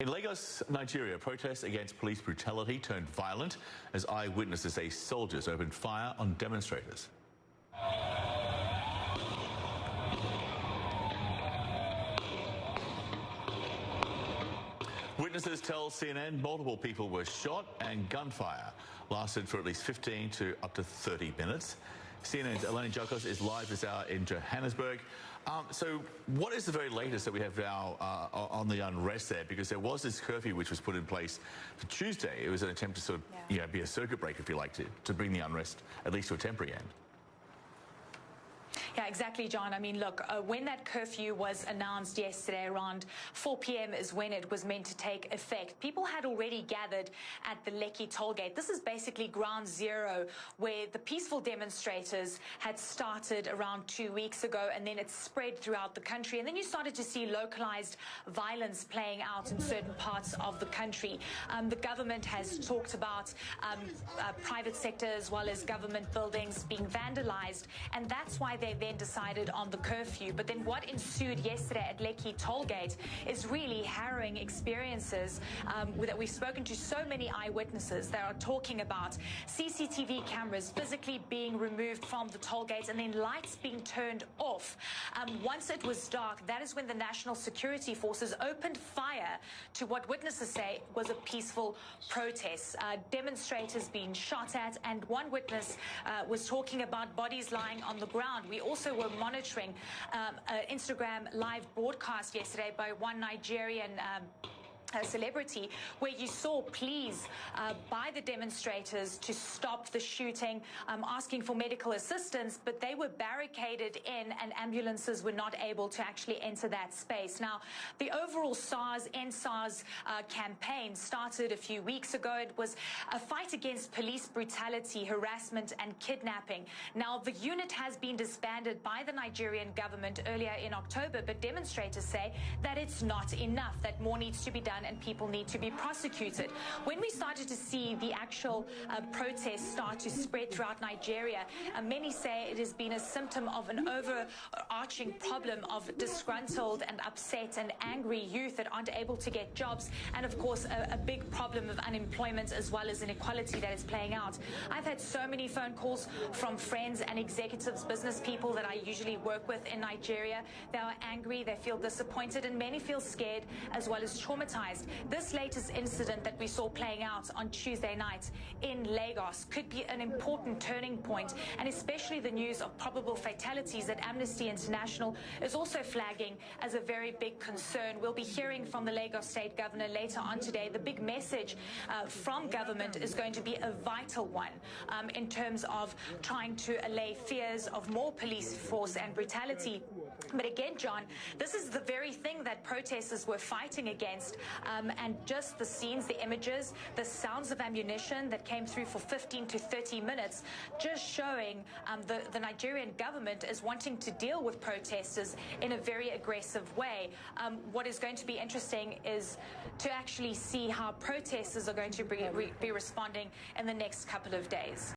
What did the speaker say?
In Lagos, Nigeria, protests against police brutality turned violent as eyewitnesses say soldiers opened fire on demonstrators. Witnesses tell CNN multiple people were shot and gunfire lasted for at least 15 to up to 30 minutes. CNN's Eleni Jokos is live this hour in Johannesburg. So what is the very latest that we have now on the unrest there? Because there was this curfew which was put in place for Tuesday. It was an attempt to sort of be a circuit breaker, if you like, to bring the unrest at least to a temporary end. Yeah, exactly, John. I mean, look, when that curfew was announced yesterday around 4 p.m. is when it was meant to take effect. People had already gathered at the Lekki toll gate. This is basically ground zero where the peaceful demonstrators had started around 2 weeks ago, and then it spread throughout the country. And then you started to see localized violence playing out in certain parts of the country. The government has talked about private sector as well as government buildings being vandalized, and that's why they then decided on the curfew. But then what ensued yesterday at Lekki tollgate is really harrowing experiences that we've spoken to so many eyewitnesses that are talking about CCTV cameras physically being removed from the tollgates and then lights being turned off. Once it was dark, that is when the National Security Forces opened fire to what witnesses say was a peaceful protest. Demonstrators being shot at, and one witness was talking about bodies lying on the ground. We also were monitoring an Instagram live broadcast yesterday by one Nigerian celebrity, where you saw pleas by the demonstrators to stop the shooting, asking for medical assistance, but they were barricaded in and ambulances were not able to actually enter that space. Now, the overall End SARS campaign started a few weeks ago. It was a fight against police brutality, harassment and kidnapping. Now, the unit has been disbanded by the Nigerian government earlier in October, but demonstrators say that it's not enough, that more needs to be done and people need to be prosecuted. When we started to see the actual protests start to spread throughout Nigeria, many say it has been a symptom of an overarching problem of disgruntled and upset and angry youth that aren't able to get jobs, and of course a big problem of unemployment as well as inequality that is playing out. I've had so many phone calls from friends and executives, business people that I usually work with in Nigeria. They are angry, they feel disappointed, and many feel scared as well as traumatized. This latest incident that we saw playing out on Tuesday night in Lagos could be an important turning point, and especially the news of probable fatalities that Amnesty International is also flagging as a very big concern. We'll be hearing from the Lagos State Governor later on today. The big message from government is going to be a vital one in terms of trying to allay fears of more police force and brutality. But again, John, this is the very thing that protesters were fighting against. And just the scenes, the images, the sounds of ammunition that came through for 15 to 30 minutes, just showing the Nigerian government is wanting to deal with protesters in a very aggressive way. What is going to be interesting is to actually see how protesters are going to be responding in the next couple of days.